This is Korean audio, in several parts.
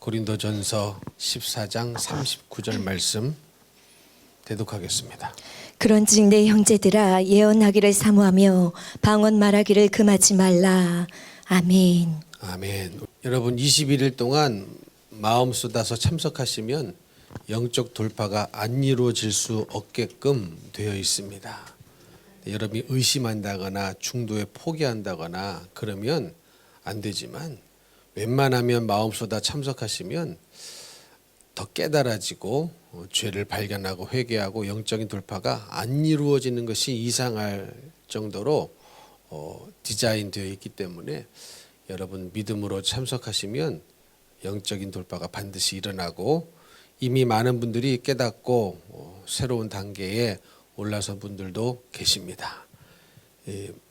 고린도전서 14장 39절 말씀 대독하겠습니다. 그런즉 내 형제들아 예언하기를 사모하며 방언 말하기를 금하지 말라. 아멘. 아멘. 여러분 21일 동안 마음 쏟아서 참석하시면 영적 돌파가 안 이루어질 수 없게끔 되어 있습니다. 여러분이 의심한다거나 중도에 포기한다거나 그러면 안 되지만 웬만하면 마음 쏟아 참석하시면 더 깨달아지고 죄를 발견하고 회개하고 영적인 돌파가 안 이루어지는 것이 이상할 정도로 디자인되어 있기 때문에 여러분 믿음으로 참석하시면 영적인 돌파가 반드시 일어나고 이미 많은 분들이 깨닫고 새로운 단계에 올라선 분들도 계십니다.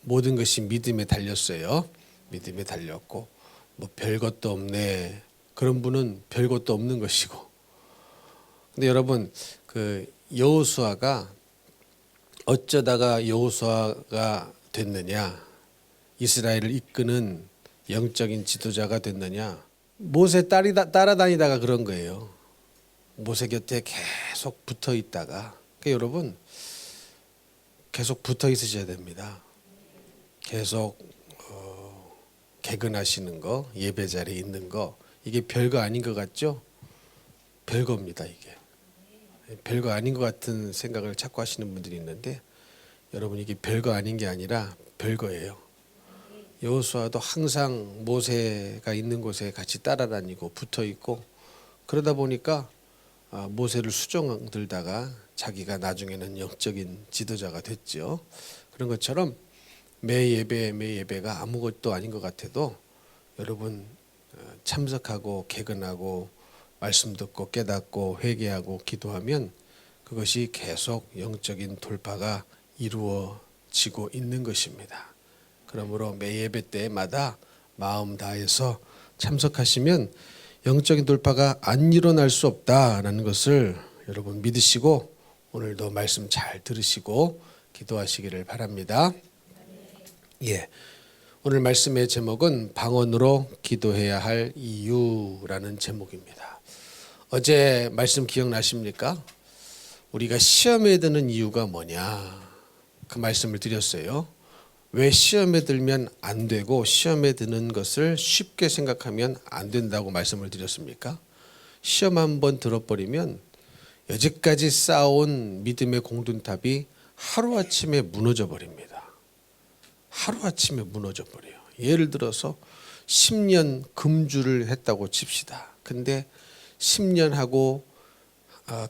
모든 것이 믿음에 달렸어요. 믿음에 달렸고 뭐 별것도 없네 그런 분은 별것도 없는 것이고. 근데 여러분 그 여호수아가 어쩌다가 여호수아가 됐느냐, 이스라엘을 이끄는 영적인 지도자가 됐느냐, 모세 따라다니다가 그런 거예요. 모세 곁에 계속 붙어 있다가. 그러니까 여러분 계속 붙어 있으셔야 됩니다. 계속 개근하시는 거, 예배 자리에 있는 거, 이게 별거 아닌 것 같죠? 별거입니다. 이게 별거 아닌 것 같은 생각을 자꾸 하시는 분들이 있는데 여러분 이게 별거 아닌 게 아니라 별거예요. 여호수아도 항상 모세가 있는 곳에 같이 따라다니고 붙어 있고 그러다 보니까 모세를 수종들다가 자기가 나중에는 영적인 지도자가 됐죠. 그런 것처럼 매 예배가 아무것도 아닌 것 같아도 여러분 참석하고 개근하고 말씀 듣고 깨닫고 회개하고 기도하면 그것이 계속 영적인 돌파가 이루어지고 있는 것입니다. 그러므로 매 예배 때마다 마음 다해서 참석하시면 영적인 돌파가 안 일어날 수 없다라는 것을 여러분 믿으시고 오늘도 말씀 잘 들으시고 기도하시기를 바랍니다. 예, 오늘 말씀의 제목은 방언으로 기도해야 할 이유라는 제목입니다. 어제 말씀 기억나십니까? 우리가 시험에 드는 이유가 뭐냐 그 말씀을 드렸어요. 왜 시험에 들면 안 되고 시험에 드는 것을 쉽게 생각하면 안 된다고 말씀을 드렸습니까? 시험 한번 들어버리면 여지까지 쌓아온 믿음의 공든탑이 하루아침에 무너져 버립니다. 하루아침에 무너져 버려요. 예를 들어서 10년 금주를 했다고 칩시다. 근데 10년 하고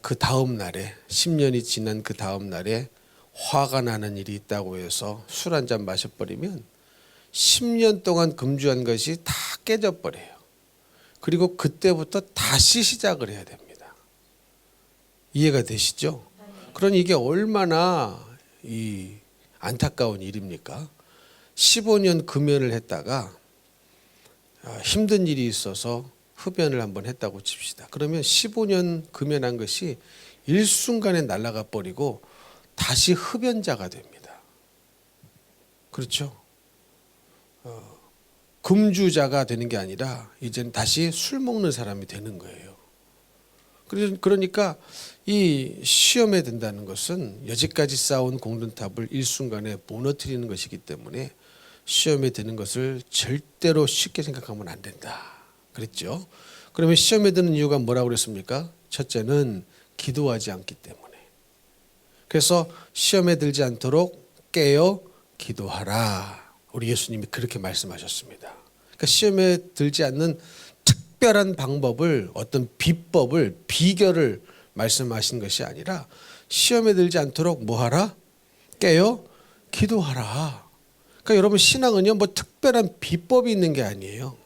그 다음 날에 10년이 지난 그 다음 날에 화가 나는 일이 있다고 해서 술 한 잔 마셔버리면 10년 동안 금주한 것이 다 깨져버려요. 그리고 그때부터 다시 시작을 해야 됩니다. 이해가 되시죠? 그러니 이게 얼마나 이 안타까운 일입니까? 15년 금연을 했다가 힘든 일이 있어서 흡연을 한번 했다고 칩시다. 그러면 15년 금연한 것이 일순간에 날아가 버리고 다시 흡연자가 됩니다. 그렇죠? 금주자가 되는 게 아니라 이제는 다시 술 먹는 사람이 되는 거예요. 그러니까 이 시험에 든다는 것은 여지까지 쌓아온 공든탑을 일순간에 무너뜨리는 것이기 때문에 시험에 드는 것을 절대로 쉽게 생각하면 안 된다 그랬죠. 그러면 시험에 드는 이유가 뭐라고 그랬습니까? 첫째는 기도하지 않기 때문에. 그래서 시험에 들지 않도록 깨어 기도하라. 우리 예수님이 그렇게 말씀하셨습니다. 그러니까 시험에 들지 않는 특별한 방법을, 어떤 비법을, 비결을 말씀하신 것이 아니라 시험에 들지 않도록 뭐하라? 깨어 기도하라. 그러니까 여러분 신앙은요 뭐 특별한 비법이 있는 게 아니에요.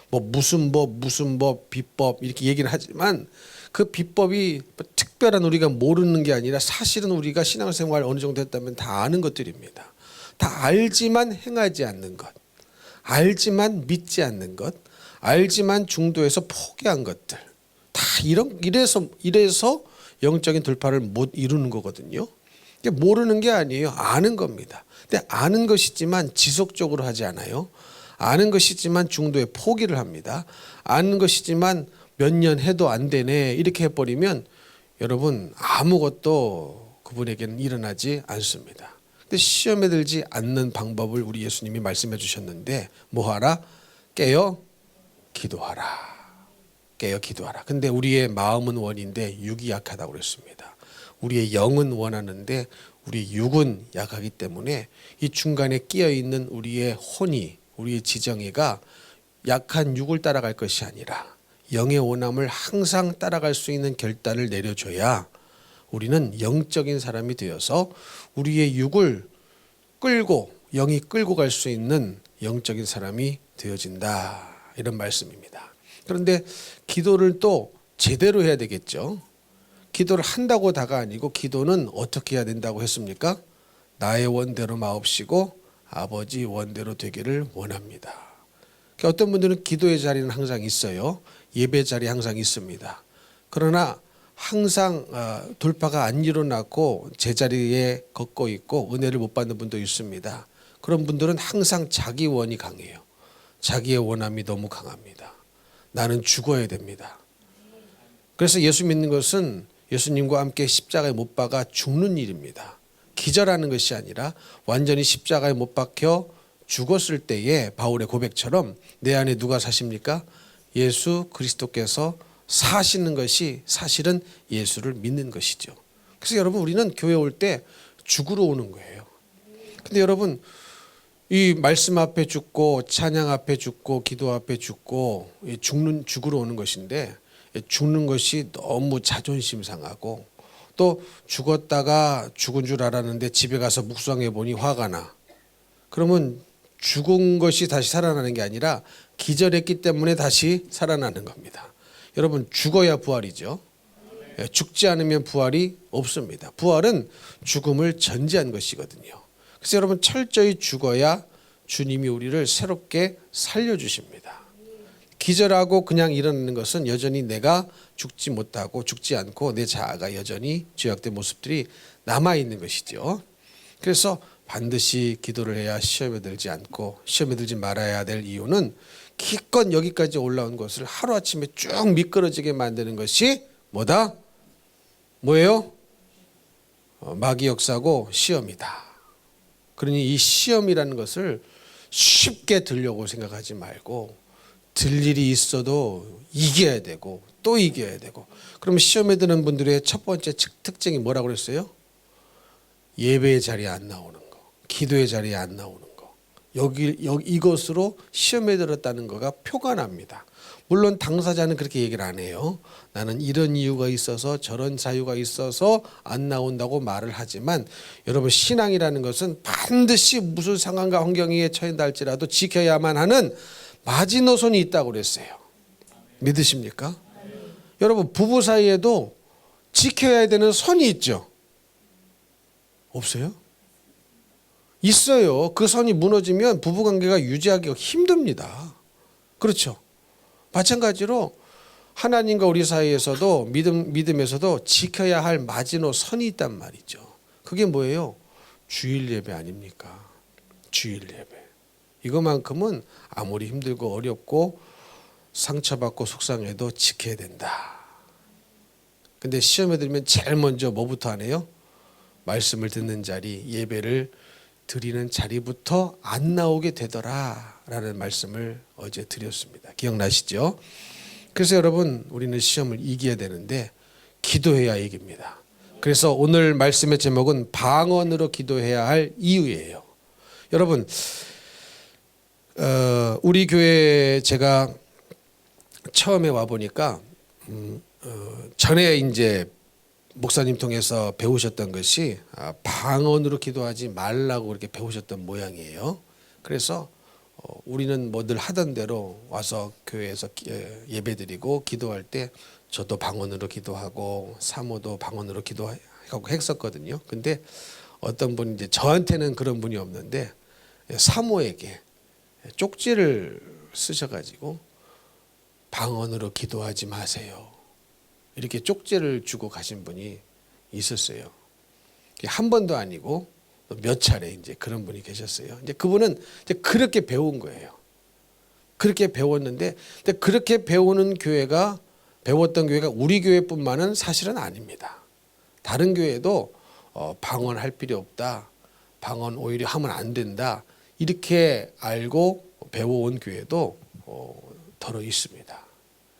뭐 무슨 법 비법 이렇게 얘기를 하지만 그 비법이 특별한 우리가 모르는 게 아니라 사실은 우리가 신앙생활 어느 정도 했다면 다 아는 것들입니다. 다 알지만 행하지 않는 것, 알지만 믿지 않는 것, 알지만 중도에서 포기한 것들, 다 이래서 영적인 돌파를 못 이루는 거거든요. 모르는 게 아니에요. 아는 겁니다. 근데 아는 것이지만 지속적으로 하지 않아요. 아는 것이지만 중도에 포기를 합니다. 아는 것이지만 몇 년 해도 안 되네 이렇게 해버리면 여러분 아무것도 그분에게는 일어나지 않습니다. 근데 시험에 들지 않는 방법을 우리 예수님이 말씀해 주셨는데 뭐하라? 깨어 기도하라. 깨어 기도하라. 근데 우리의 마음은 원인데 육이 약하다고 그랬습니다. 우리의 영은 원하는데 우리 육은 약하기 때문에 이 중간에 끼어 있는 우리의 혼이, 우리의 지정이가 약한 육을 따라갈 것이 아니라 영의 원함을 항상 따라갈 수 있는 결단을 내려줘야 우리는 영적인 사람이 되어서 우리의 육을 끌고 영이 끌고 갈 수 있는 영적인 사람이 되어진다. 이런 말씀입니다. 그런데 기도를 또 제대로 해야 되겠죠. 기도를 한다고 다가 아니고 기도는 어떻게 해야 된다고 했습니까? 나의 원대로 마옵시고 아버지 원대로 되기를 원합니다. 어떤 분들은 기도의 자리는 항상 있어요. 예배 자리 항상 있습니다. 그러나 항상 돌파가 안 일어나고 제자리에 걷고 있고 은혜를 못 받는 분도 있습니다. 그런 분들은 항상 자기 원이 강해요. 자기의 원함이 너무 강합니다. 나는 죽어야 됩니다. 그래서 예수 믿는 것은 예수님과 함께 십자가에 못 박아 죽는 일입니다. 기절하는 것이 아니라 완전히 십자가에 못 박혀 죽었을 때에 바울의 고백처럼 내 안에 누가 사십니까? 예수 그리스도께서 사시는 것이 사실은 예수를 믿는 것이죠. 그래서 여러분 우리는 교회 올 때 죽으러 오는 거예요. 근데 여러분 이 말씀 앞에 죽고 찬양 앞에 죽고 기도 앞에 죽고 죽으러 오는 것인데 죽는 것이 너무 자존심 상하고 또 죽었다가 죽은 줄 알았는데 집에 가서 묵상해 보니 화가 나. 그러면 죽은 것이 다시 살아나는 게 아니라 기절했기 때문에 다시 살아나는 겁니다. 여러분 죽어야 부활이죠. 죽지 않으면 부활이 없습니다. 부활은 죽음을 전제한 것이거든요. 그래서 여러분 철저히 죽어야 주님이 우리를 새롭게 살려주십니다. 기절하고 그냥 일어나는 것은 여전히 내가 죽지 못하고 죽지 않고 내 자아가 여전히 죄악된 모습들이 남아있는 것이죠. 그래서 반드시 기도를 해야 시험에 들지 않고 시험에 들지 말아야 될 이유는 기껏 여기까지 올라온 것을 하루아침에 쭉 미끄러지게 만드는 것이 뭐다? 뭐예요? 마귀 역사고 시험이다. 그러니 이 시험이라는 것을 쉽게 들려고 생각하지 말고 들 일이 있어도 이겨야 되고 또 이겨야 되고. 그러면 시험에 드는 분들의 첫 번째 특징이 뭐라고 그랬어요? 예배의 자리에 안 나오는 거, 기도의 자리에 안 나오는 거. 여기 이것으로 시험에 들었다는 거가 표가 납니다. 물론 당사자는 그렇게 얘기를 안 해요. 나는 이런 이유가 있어서 저런 사유가 있어서 안 나온다고 말을 하지만 여러분 신앙이라는 것은 반드시 무슨 상황과 환경에 처한다 할지라도 지켜야만 하는 마지노선이 있다고 그랬어요. 믿으십니까? 여러분 부부 사이에도 지켜야 되는 선이 있죠. 없어요? 있어요. 그 선이 무너지면 부부관계가 유지하기가 힘듭니다. 그렇죠? 마찬가지로 하나님과 우리 사이에서도 믿음에서도 지켜야 할 마지노선이 있단 말이죠. 그게 뭐예요? 주일 예배 아닙니까? 주일 예배. 이것만큼은 아무리 힘들고 어렵고 상처받고 속상해도 지켜야 된다. 근데 시험에 들면 제일 먼저 뭐부터 하네요? 말씀을 듣는 자리, 예배를 드리는 자리부터 안 나오게 되더라 라는 말씀을 어제 드렸습니다. 기억나시죠? 그래서 여러분 우리는 시험을 이겨야 되는데 기도해야 이깁니다. 그래서 오늘 말씀의 제목은 방언으로 기도해야 할 이유예요. 여러분 우리 교회 제가 처음에 와 보니까 전에 이제 목사님 통해서 배우셨던 것이 방언으로 기도하지 말라고 그렇게 배우셨던 모양이에요. 그래서 우리는 뭐 늘 하던 대로 와서 교회에서 예배드리고 기도할 때 저도 방언으로 기도하고 사모도 방언으로 기도하고 했었거든요. 근데 어떤 분이 이제 저한테는 그런 분이 없는데 사모에게 쪽지를 쓰셔가지고 방언으로 기도하지 마세요. 이렇게 쪽지를 주고 가신 분이 있었어요. 한 번도 아니고 몇 차례 이제 그런 분이 계셨어요. 이제 그분은 이제 그렇게 배운 거예요. 그렇게 배웠는데 그렇게 배우는 교회가 배웠던 교회가 우리 교회뿐만은 사실은 아닙니다. 다른 교회도 방언할 필요 없다. 방언 오히려 하면 안 된다. 이렇게 알고 배워온 교회도 더러 있습니다.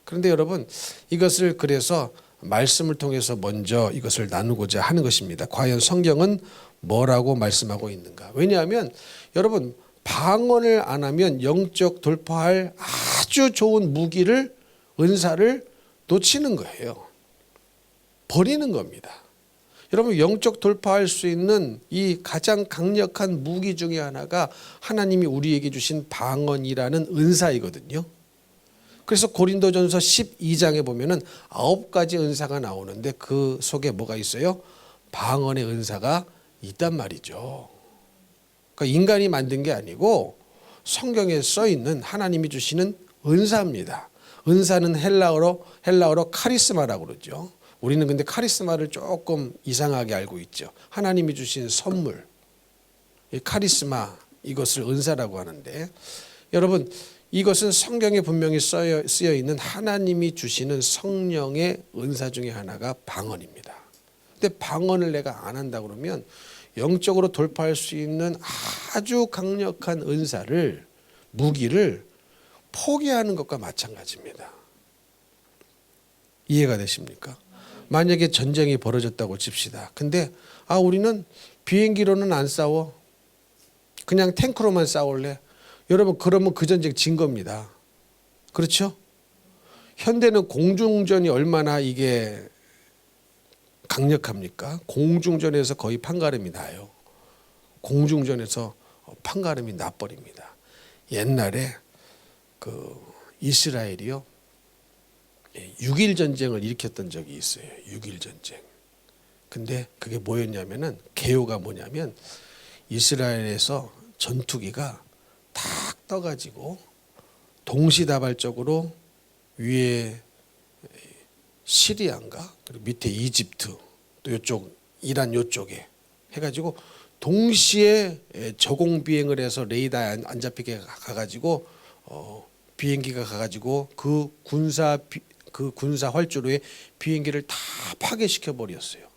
그런데 여러분, 이것을 그래서 말씀을 통해서 먼저 이것을 나누고자 하는 것입니다. 과연 성경은 뭐라고 말씀하고 있는가? 왜냐하면 여러분, 방언을 안 하면 영적 돌파할 아주 좋은 무기를, 은사를 놓치는 거예요. 버리는 겁니다. 여러분, 영적 돌파할 수 있는 이 가장 강력한 무기 중에 하나가 하나님이 우리에게 주신 방언이라는 은사이거든요. 그래서 고린도전서 12장에 보면은 9가지 은사가 나오는데 그 속에 뭐가 있어요? 방언의 은사가 있단 말이죠. 그러니까 인간이 만든 게 아니고 성경에 써 있는 하나님이 주시는 은사입니다. 은사는 헬라어로 카리스마라고 그러죠. 우리는 근데 카리스마를 조금 이상하게 알고 있죠. 하나님이 주신 선물, 이 카리스마, 이것을 은사라고 하는데, 여러분, 이것은 성경에 분명히 쓰여 있는 하나님이 주시는 성령의 은사 중에 하나가 방언입니다. 근데 방언을 내가 안 한다 그러면 영적으로 돌파할 수 있는 아주 강력한 은사를, 무기를 포기하는 것과 마찬가지입니다. 이해가 되십니까? 만약에 전쟁이 벌어졌다고 칩시다. 근데 우리는 비행기로는 안 싸워. 그냥 탱크로만 싸울래. 여러분, 그러면 그 전쟁 진 겁니다. 그렇죠? 현대는 공중전이 얼마나 이게 강력합니까? 공중전에서 거의 판가름이 나요. 공중전에서 판가름이 나버립니다. 옛날에 그 이스라엘이요, 6.1 전쟁을 일으켰던 적이 있어요. 6.1 전쟁. 근데 그게 뭐였냐면은, 개요가 뭐냐면 이스라엘에서 전투기가 탁 떠가지고 동시다발적으로 위에 시리아인가, 그리고 밑에 이집트, 또 이쪽 이란 요쪽에 해가지고 동시에 저공 비행을 해서 레이더에 안 잡히게 가가지고 비행기가 가가지고 그 군사 활주로에 비행기를 다 파괴시켜 버렸어요.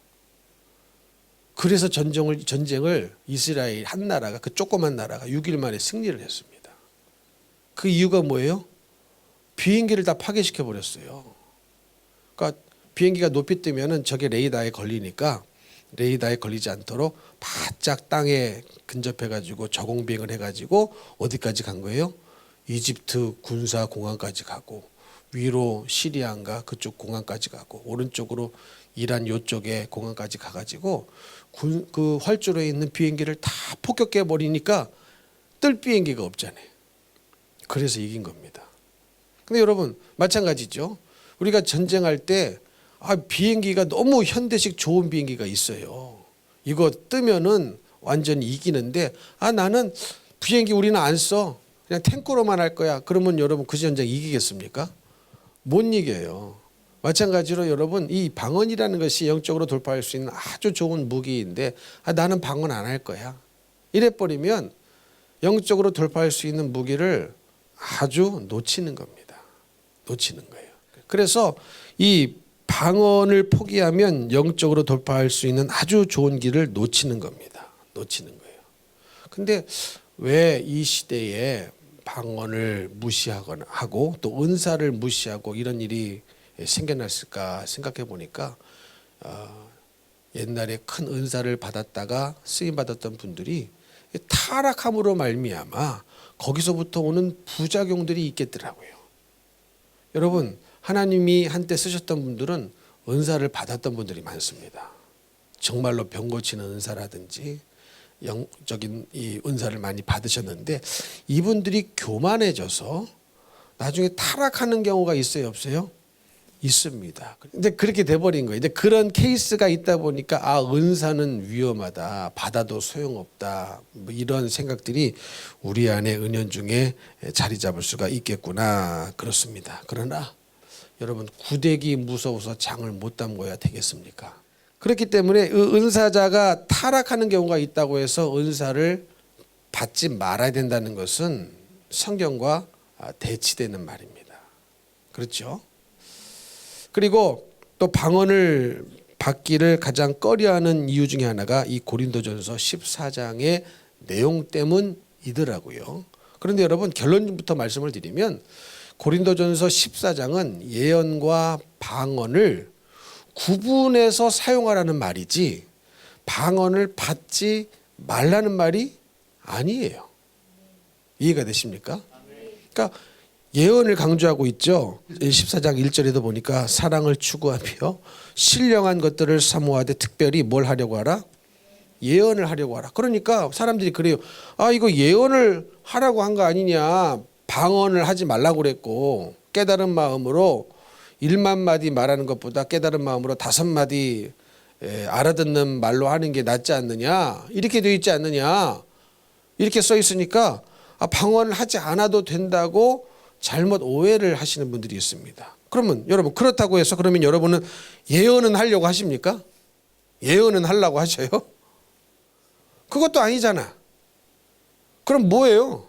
그래서 전쟁을 이스라엘 한 나라가, 그 조그만 나라가 6일 만에 승리를 했습니다. 그 이유가 뭐예요? 비행기를 다 파괴시켜 버렸어요. 그러니까 비행기가 높이 뜨면은 저게 레이더에 걸리니까 레이더에 걸리지 않도록 바짝 땅에 근접해 가지고 저공 비행을 해 가지고 어디까지 간 거예요? 이집트 군사 공항까지 가고, 위로 시리아인가 그쪽 공항까지 가고, 오른쪽으로 이란 요쪽에 공항까지 가가지고 그 활주로에 있는 비행기를 다 폭격해 버리니까 뜰 비행기가 없잖아요. 그래서 이긴 겁니다. 근데 여러분, 마찬가지죠. 우리가 전쟁할 때 비행기가 너무 현대식 좋은 비행기가 있어요. 이거 뜨면은 완전히 이기는데, 나는 비행기 우리는 안 써. 그냥 탱크로만 할 거야. 그러면 여러분, 그 전쟁 이기겠습니까? 못 이겨요. 마찬가지로 여러분, 이 방언이라는 것이 영적으로 돌파할 수 있는 아주 좋은 무기인데, 나는 방언 안 할 거야. 이래버리면 영적으로 돌파할 수 있는 무기를 아주 놓치는 겁니다. 놓치는 거예요. 그래서 이 방언을 포기하면 영적으로 돌파할 수 있는 아주 좋은 길을 놓치는 겁니다. 놓치는 거예요. 근데 왜 이 시대에 방언을 무시하거나 하고 또 은사를 무시하고 이런 일이 생겨났을까 생각해 보니까, 옛날에 큰 은사를 받았다가 쓰임 받았던 분들이 타락함으로 말미암아 거기서부터 오는 부작용들이 있겠더라고요. 여러분, 하나님이 한때 쓰셨던 분들은 은사를 받았던 분들이 많습니다. 정말로 병 고치는 은사라든지 영적인 이 은사를 많이 받으셨는데, 이분들이 교만해져서 나중에 타락하는 경우가 있어요, 없어요? 있습니다. 근데 그렇게 돼버린 거예요. 근데 그런 케이스가 있다 보니까 은사는 위험하다, 받아도 소용없다, 뭐 이런 생각들이 우리 안에 은연중에 자리 잡을 수가 있겠구나, 그렇습니다. 그러나 여러분, 구데기 무서워서 장을 못 담궈야 되겠습니까? 그렇기 때문에 은사자가 타락하는 경우가 있다고 해서 은사를 받지 말아야 된다는 것은 성경과 대치되는 말입니다. 그렇죠? 그리고 또 방언을 받기를 가장 꺼려하는 이유 중에 하나가 이 고린도전서 14장의 내용 때문이더라고요. 그런데 여러분 결론부터 말씀을 드리면 고린도전서 14장은 예언과 방언을 구분해서 사용하라는 말이지 방언을 받지 말라는 말이 아니에요. 이해가 되십니까? 그러니까 예언을 강조하고 있죠. 14장 1절에도 보니까 사랑을 추구하며 신령한 것들을 사모하되 특별히 뭘 하려고 하라? 예언을 하려고 하라. 그러니까 사람들이 그래요. 아, 이거 예언을 하라고 한 거 아니냐. 방언을 하지 말라고 그랬고 깨달은 마음으로 1만 마디 말하는 것보다 깨달은 마음으로 5마디 알아듣는 말로 하는 게 낫지 않느냐. 이렇게 되어 있지 않느냐. 이렇게 써 있으니까 방언을 하지 않아도 된다고 잘못 오해를 하시는 분들이 있습니다. 그러면 여러분 그렇다고 해서 그러면 여러분은 예언은 하려고 하십니까? 예언은 하려고 하셔요? 그것도 아니잖아. 그럼 뭐예요?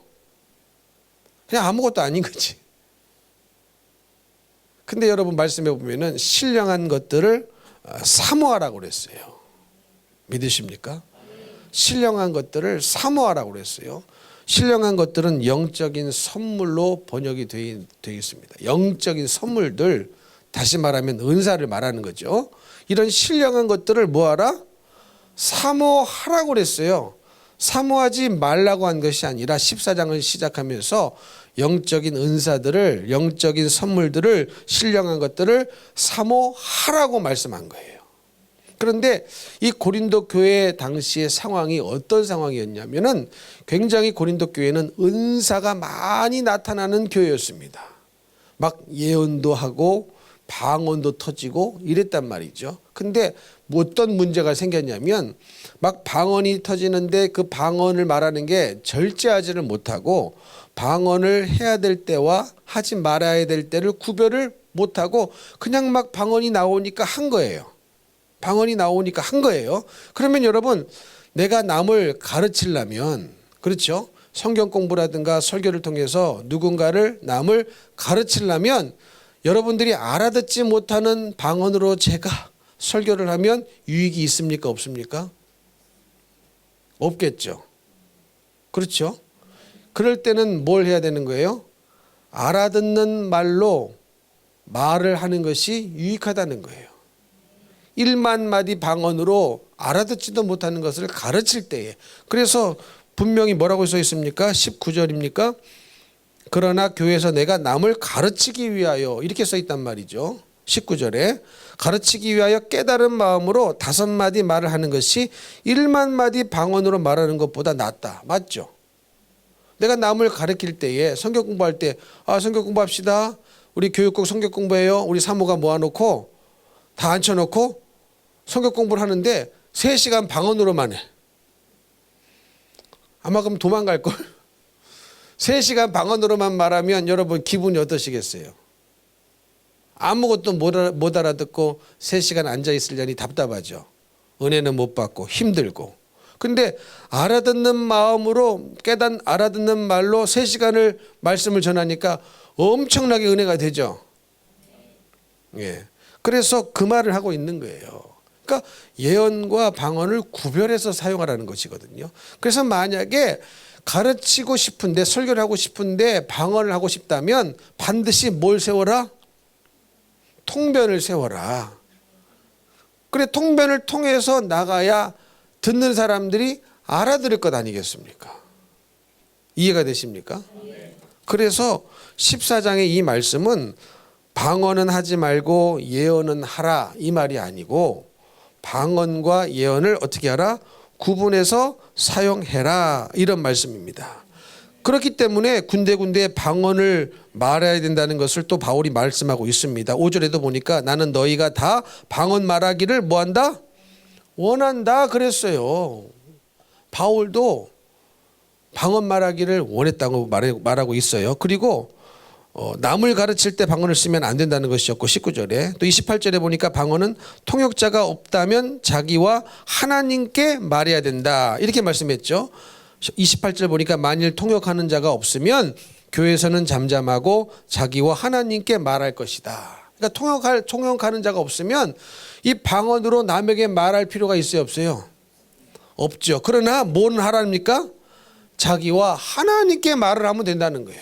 그냥 아무것도 아닌 거지. 근데 여러분 말씀해 보면은 신령한 것들을 사모하라고 그랬어요. 믿으십니까? 신령한 것들을 사모하라고 그랬어요. 신령한 것들은 영적인 선물로 번역이 되어 있습니다. 영적인 선물들, 다시 말하면 은사를 말하는 거죠. 이런 신령한 것들을 뭐하라? 사모하라고 그랬어요. 사모하지 말라고 한 것이 아니라 14장을 시작하면서 영적인 은사들을, 영적인 선물들을, 신령한 것들을 사모하라고 말씀한 거예요. 그런데 이 고린도 교회 당시의 상황이 어떤 상황이었냐면은 굉장히 고린도 교회는 은사가 많이 나타나는 교회였습니다. 막 예언도 하고 방언도 터지고 이랬단 말이죠. 근데 어떤 문제가 생겼냐면 막 방언이 터지는데 그 방언을 말하는 게 절제하지를 못하고 방언을 해야 될 때와 하지 말아야 될 때를 구별을 못하고 그냥 막 방언이 나오니까 한 거예요. 방언이 나오니까 한 거예요. 그러면 여러분 내가 남을 가르치려면 그렇죠. 성경 공부라든가 설교를 통해서 누군가를 남을 가르치려면 여러분들이 알아듣지 못하는 방언으로 제가 설교를 하면 유익이 있습니까? 없습니까? 없겠죠. 그렇죠. 그럴 때는 뭘 해야 되는 거예요? 알아듣는 말로 말을 하는 것이 유익하다는 거예요. 1만 마디 방언으로 알아듣지도 못하는 것을 가르칠 때에 그래서 분명히 뭐라고 써 있습니까? 19절입니까? 그러나 교회에서 내가 남을 가르치기 위하여 이렇게 써 있단 말이죠. 19절에 가르치기 위하여 깨달은 마음으로 5마디 말을 하는 것이 1만 마디 방언으로 말하는 것보다 낫다. 맞죠? 내가 남을 가르칠 때에 성경 공부할 때 성경 공부합시다. 우리 교육국 성경 공부해요. 우리 사모가 모아놓고 다 앉혀놓고 성경 공부를 하는데 3시간 방언으로만 해. 아마 그럼 도망갈걸? 3시간 방언으로만 말하면 여러분 기분이 어떠시겠어요? 아무것도 못 알아듣고 3시간 앉아있으려니 답답하죠. 은혜는 못 받고 힘들고. 근데 알아듣는 마음으로 알아듣는 말로 3시간을 말씀을 전하니까 엄청나게 은혜가 되죠. 예. 그래서 그 말을 하고 있는 거예요. 그러니까 예언과 방언을 구별해서 사용하라는 것이거든요. 그래서 만약에 가르치고 싶은데 설교를 하고 싶은데 방언을 하고 싶다면 반드시 뭘 세워라? 통변을 세워라. 그래 통변을 통해서 나가야 듣는 사람들이 알아들을 것 아니겠습니까? 이해가 되십니까? 그래서 14장의 이 말씀은 방언은 하지 말고 예언은 하라 이 말이 아니고 방언과 예언을 어떻게 하라? 구분해서 사용해라 이런 말씀입니다. 그렇기 때문에 군데군데 방언을 말해야 된다는 것을 또 바울이 말씀하고 있습니다. 5절에도 보니까 나는 너희가 다 방언 말하기를 뭐한다? 원한다 그랬어요. 바울도 방언 말하기를 원했다고 말하고 있어요. 그리고 남을 가르칠 때 방언을 쓰면 안 된다는 것이었고 19절에 또 28절에 보니까 방언은 통역자가 없다면 자기와 하나님께 말해야 된다 이렇게 말씀했죠. 28절 보니까 만일 통역하는 자가 없으면 교회에서는 잠잠하고 자기와 하나님께 말할 것이다. 그러니까 통역하는 자가 없으면 이 방언으로 남에게 말할 필요가 있어요, 없어요? 없죠. 그러나 뭔 하라입니까? 자기와 하나님께 말을 하면 된다는 거예요.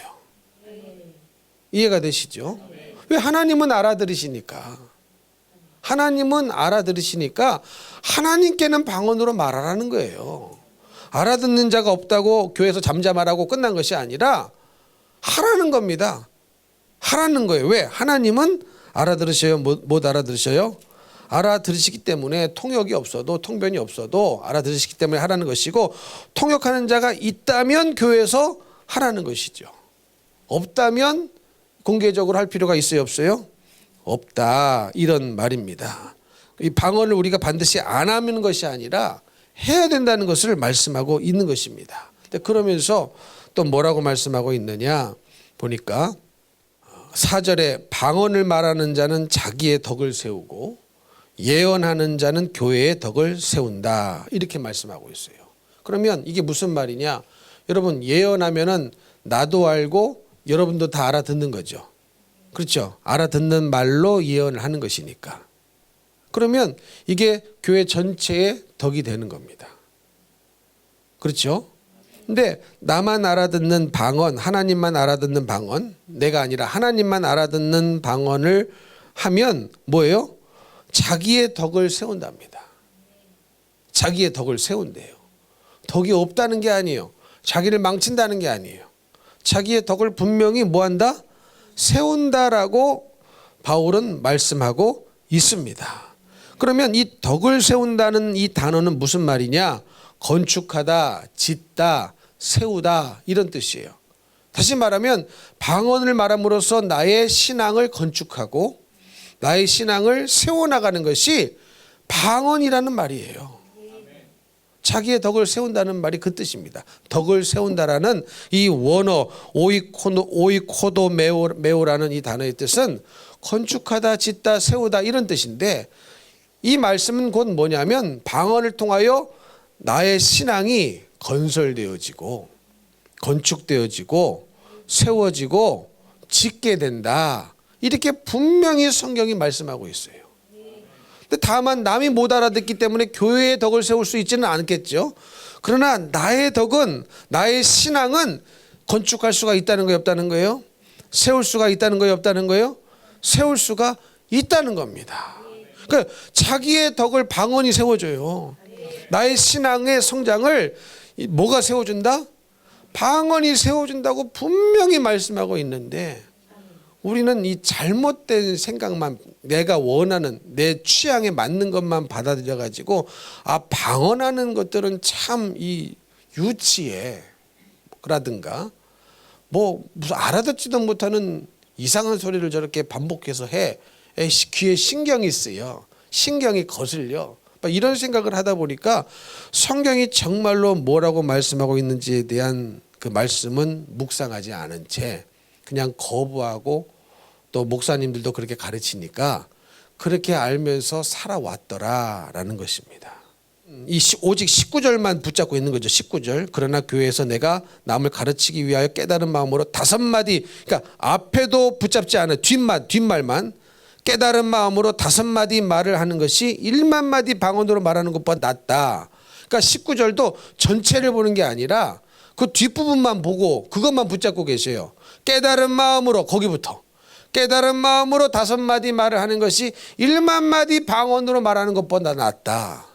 이해가 되시죠? 왜? 하나님은 알아들으시니까. 하나님은 알아들으시니까 하나님께는 방언으로 말하라는 거예요. 알아듣는 자가 없다고 교회에서 잠잠하라고 끝난 것이 아니라 하라는 겁니다. 하라는 거예요. 왜? 하나님은 알아들으셔요? 못 알아들으셔요? 알아들으시기 때문에 통역이 없어도 통변이 없어도 알아들으시기 때문에 하라는 것이고, 통역하는 자가 있다면 교회에서 하라는 것이죠. 없다면 공개적으로 할 필요가 있어요, 없어요? 없다, 이런 말입니다. 이 방언을 우리가 반드시 안 하는 것이 아니라 해야 된다는 것을 말씀하고 있는 것입니다. 근데 그러면서 또 뭐라고 말씀하고 있느냐 보니까 4절에 방언을 말하는 자는 자기의 덕을 세우고 예언하는 자는 교회의 덕을 세운다, 이렇게 말씀하고 있어요. 그러면 이게 무슨 말이냐? 여러분, 예언하면은 나도 알고 여러분도 다 알아듣는 거죠. 그렇죠? 알아듣는 말로 예언을 하는 것이니까. 그러면 이게 교회 전체의 덕이 되는 겁니다. 그렇죠? 근데 나만 알아듣는 방언, 하나님만 알아듣는 방언, 내가 아니라 하나님만 알아듣는 방언을 하면 뭐예요? 자기의 덕을 세운답니다. 자기의 덕을 세운대요. 덕이 없다는 게 아니에요. 자기를 망친다는 게 아니에요. 자기의 덕을 분명히 뭐한다? 세운다라고 바울은 말씀하고 있습니다. 그러면 이 덕을 세운다는 이 단어는 무슨 말이냐? 건축하다, 짓다, 세우다, 이런 뜻이에요. 다시 말하면 방언을 말함으로써 나의 신앙을 건축하고 나의 신앙을 세워나가는 것이 방언이라는 말이에요. 자기의 덕을 세운다는 말이 그 뜻입니다. 덕을 세운다라는 이 원어 오이코도메오라는 이 단어의 뜻은 건축하다, 짓다, 세우다, 이런 뜻인데, 이 말씀은 곧 뭐냐면 방언을 통하여 나의 신앙이 건설되어지고 건축되어지고 세워지고 짓게 된다, 이렇게 분명히 성경이 말씀하고 있어요. 근데 다만 남이 못 알아듣기 때문에 교회의 덕을 세울 수 있지는 않겠죠. 그러나 나의 덕은, 나의 신앙은 건축할 수가 있다는 거예요, 없다는 거예요? 세울 수가 있다는 거예요, 없다는 거예요? 세울 수가 있다는 겁니다. 그러니까 자기의 덕을 방언이 세워줘요. 나의 신앙의 성장을 뭐가 세워준다? 방언이 세워준다고 분명히 말씀하고 있는데, 우리는 이 잘못된 생각만, 내가 원하는 내 취향에 맞는 것만 받아들여 가지고, 아, 방언하는 것들은 참 이 유치해 라든가 뭐 무슨 알아듣지도 못하는 이상한 소리를 저렇게 반복해서 해, 귀에 신경이 쓰여, 신경이 거슬려, 이런 생각을 하다 보니까 성경이 정말로 뭐라고 말씀하고 있는지에 대한 그 말씀은 묵상하지 않은 채 그냥 거부하고, 또 목사님들도 그렇게 가르치니까 그렇게 알면서 살아왔더라라는 것입니다. 오직 19절만 붙잡고 있는 거죠. 19절. 그러나 교회에서 내가 남을 가르치기 위하여 깨달은 마음으로 5마디, 그러니까 앞에도 붙잡지 않아, 뒷말만 깨달은 마음으로 5마디 말을 하는 것이 1만 마디 방언으로 말하는 것보다 낫다. 그러니까 19절도 전체를 보는 게 아니라 그 뒷부분만 보고 그것만 붙잡고 계세요. 깨달은 마음으로, 거기부터 깨달은 마음으로 5마디 말을 하는 것이 1만 마디 방언으로 말하는 것보다 낫다.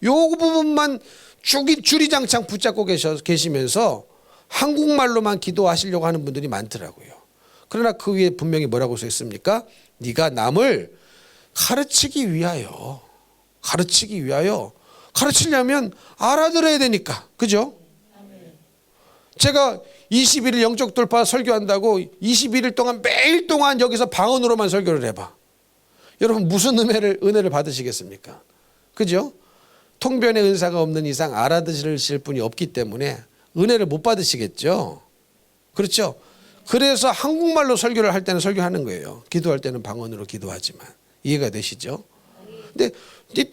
요 부분만 주리장창 붙잡고 계시면서 한국말로만 기도하시려고 하는 분들이 많더라고요. 그러나 그 위에 분명히 뭐라고 써 있습니까? 네가 남을 가르치기 위하여 가르치려면 알아들어야 되니까. 그죠? 제가 21일 영적 돌파 설교한다고 21일 동안 매일 동안 여기서 방언으로만 설교를 해봐. 여러분 무슨 은혜를 받으시겠습니까? 그죠? 통변의 은사가 없는 이상 알아들으실 분이 없기 때문에 은혜를 못 받으시겠죠. 그렇죠? 그래서 한국말로 설교를 할 때는 설교하는 거예요. 기도할 때는 방언으로 기도하지만. 이해가 되시죠? 근데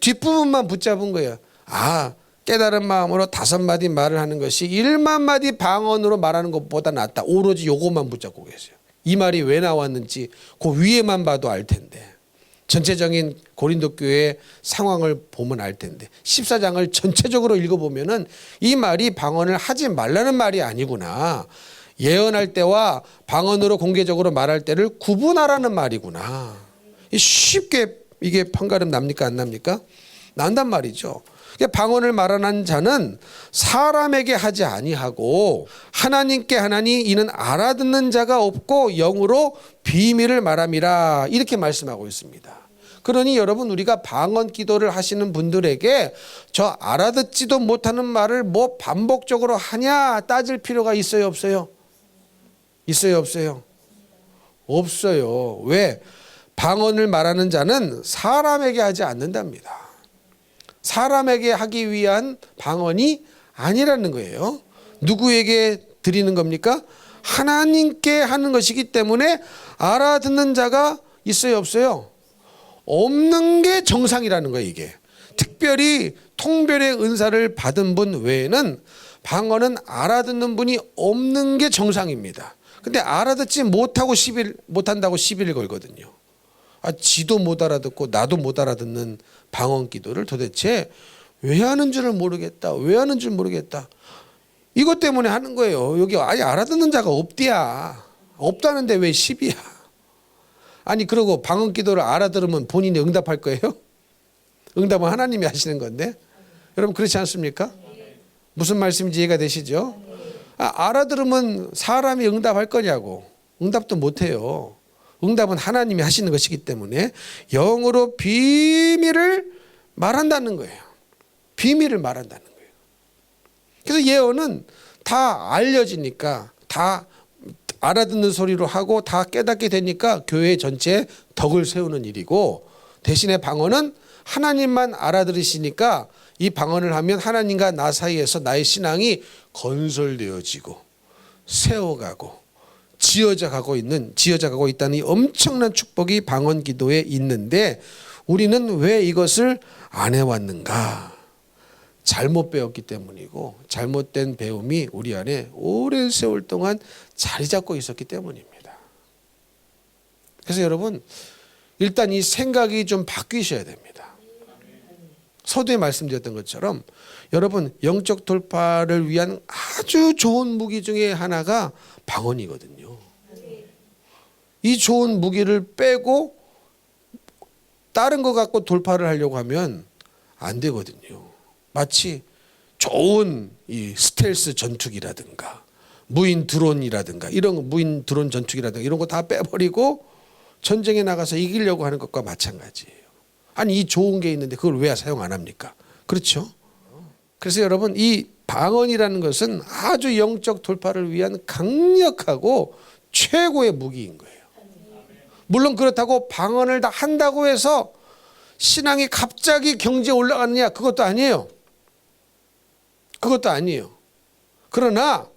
뒷부분만 붙잡은 거예요. 아, 깨달은 마음으로 5마디 말을 하는 것이 1만 마디 방언으로 말하는 것보다 낫다. 오로지 요것만 붙잡고 계세요. 이 말이 왜 나왔는지 그 위에만 봐도 알 텐데, 전체적인 고린도 교회의 상황을 보면 알 텐데, 14장을 전체적으로 읽어보면은 이 말이 방언을 하지 말라는 말이 아니구나, 예언할 때와 방언으로 공개적으로 말할 때를 구분하라는 말이구나. 쉽게 이게 판가름 납니까 안 납니까? 난단 말이죠. 방언을 말하는 자는 사람에게 하지 아니하고 하나님께 하나니 이는 알아듣는 자가 없고 영으로 비밀을 말함이라, 이렇게 말씀하고 있습니다. 그러니 여러분, 우리가 방언 기도를 하시는 분들에게 저 알아듣지도 못하는 말을 뭐 반복적으로 하냐 따질 필요가 있어요 없어요? 있어요 없어요? 없어요. 왜? 방언을 말하는 자는 사람에게 하지 않는답니다. 사람에게 하기 위한 방언이 아니라는 거예요. 누구에게 드리는 겁니까? 하나님께 하는 것이기 때문에 알아듣는 자가 있어요 없어요? 없는 게 정상이라는 거예요. 이게 특별히 통별의 은사를 받은 분 외에는 방언은 알아듣는 분이 없는 게 정상입니다. 근데 알아듣지 못한다고 시비를 걸거든요. 지도 못 알아듣고 나도 못 알아듣는 방언 기도를 도대체 왜 하는 줄을 모르겠다. 왜 하는 줄 모르겠다. 이것 때문에 하는 거예요. 여기 아니 알아듣는 자가 없디야. 없다는데 왜 시비야. 아니 그러고 방언 기도를 알아들으면 본인이 응답할 거예요? 응답은 하나님이 하시는 건데. 여러분 그렇지 않습니까? 무슨 말씀인지 이해가 되시죠? 알아들으면 사람이 응답할 거냐고. 응답도 못해요. 응답은 하나님이 하시는 것이기 때문에 영으로 비밀을 말한다는 거예요. 비밀을 말한다는 거예요. 그래서 예언은 다 알려지니까, 다 알아듣는 소리로 하고 다 깨닫게 되니까 교회 전체에 덕을 세우는 일이고, 대신에 방언은 하나님만 알아들으시니까 이 방언을 하면 하나님과 나 사이에서 나의 신앙이 건설되어지고 세워가고 지어져 가고 있다는 이 엄청난 축복이 방언 기도에 있는데, 우리는 왜 이것을 안 해왔는가? 잘못 배웠기 때문이고, 잘못된 배움이 우리 안에 오랜 세월 동안 자리 잡고 있었기 때문입니다. 그래서 여러분, 일단 이 생각이 좀 바뀌셔야 됩니다. 서두에 말씀드렸던 것처럼 여러분, 영적 돌파를 위한 아주 좋은 무기 중에 하나가 방언이거든요. 이 좋은 무기를 빼고 다른 거 갖고 돌파를 하려고 하면 안 되거든요. 마치 좋은 이 스텔스 전투기라든가 무인 드론이라든가 무인 드론 전투기라든가 이런 거 다 빼버리고 전쟁에 나가서 이기려고 하는 것과 마찬가지예요. 아니 이 좋은 게 있는데 그걸 왜 사용 안 합니까? 그렇죠? 그래서 여러분, 이 방언이라는 것은 아주 영적 돌파를 위한 강력하고 최고의 무기인 거예요. 물론 그렇다고 방언을 다 한다고 해서 신앙이 갑자기 경지에 올라가느냐, 그것도 아니에요. 그것도 아니에요. 그러나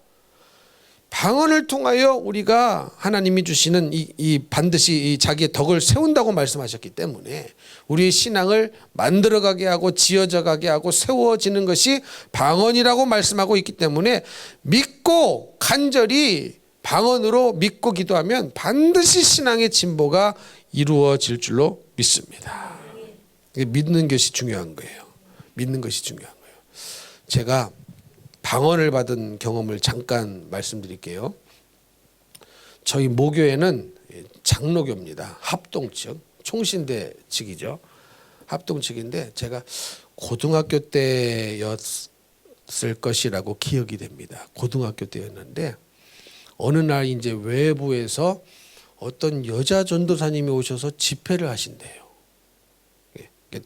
방언을 통하여 우리가 하나님이 주시는 이 반드시 이 자기의 덕을 세운다고 말씀하셨기 때문에 우리의 신앙을 만들어가게 하고 지어져 가게 하고 세워지는 것이 방언이라고 말씀하고 있기 때문에 믿고 간절히 방언으로 믿고 기도하면 반드시 신앙의 진보가 이루어질 줄로 믿습니다. 믿는 것이 중요한 거예요. 믿는 것이 중요한 거예요. 제가 방언을 받은 경험을 잠깐 말씀드릴게요. 저희 모교회는 장로교입니다. 합동 측, 총신대 측이죠. 합동 측인데 제가 고등학교 때였을 것이라고 기억이 됩니다. 고등학교 때였는데 어느 날 이제 외부에서 어떤 여자 전도사님이 오셔서 집회를 하신대요.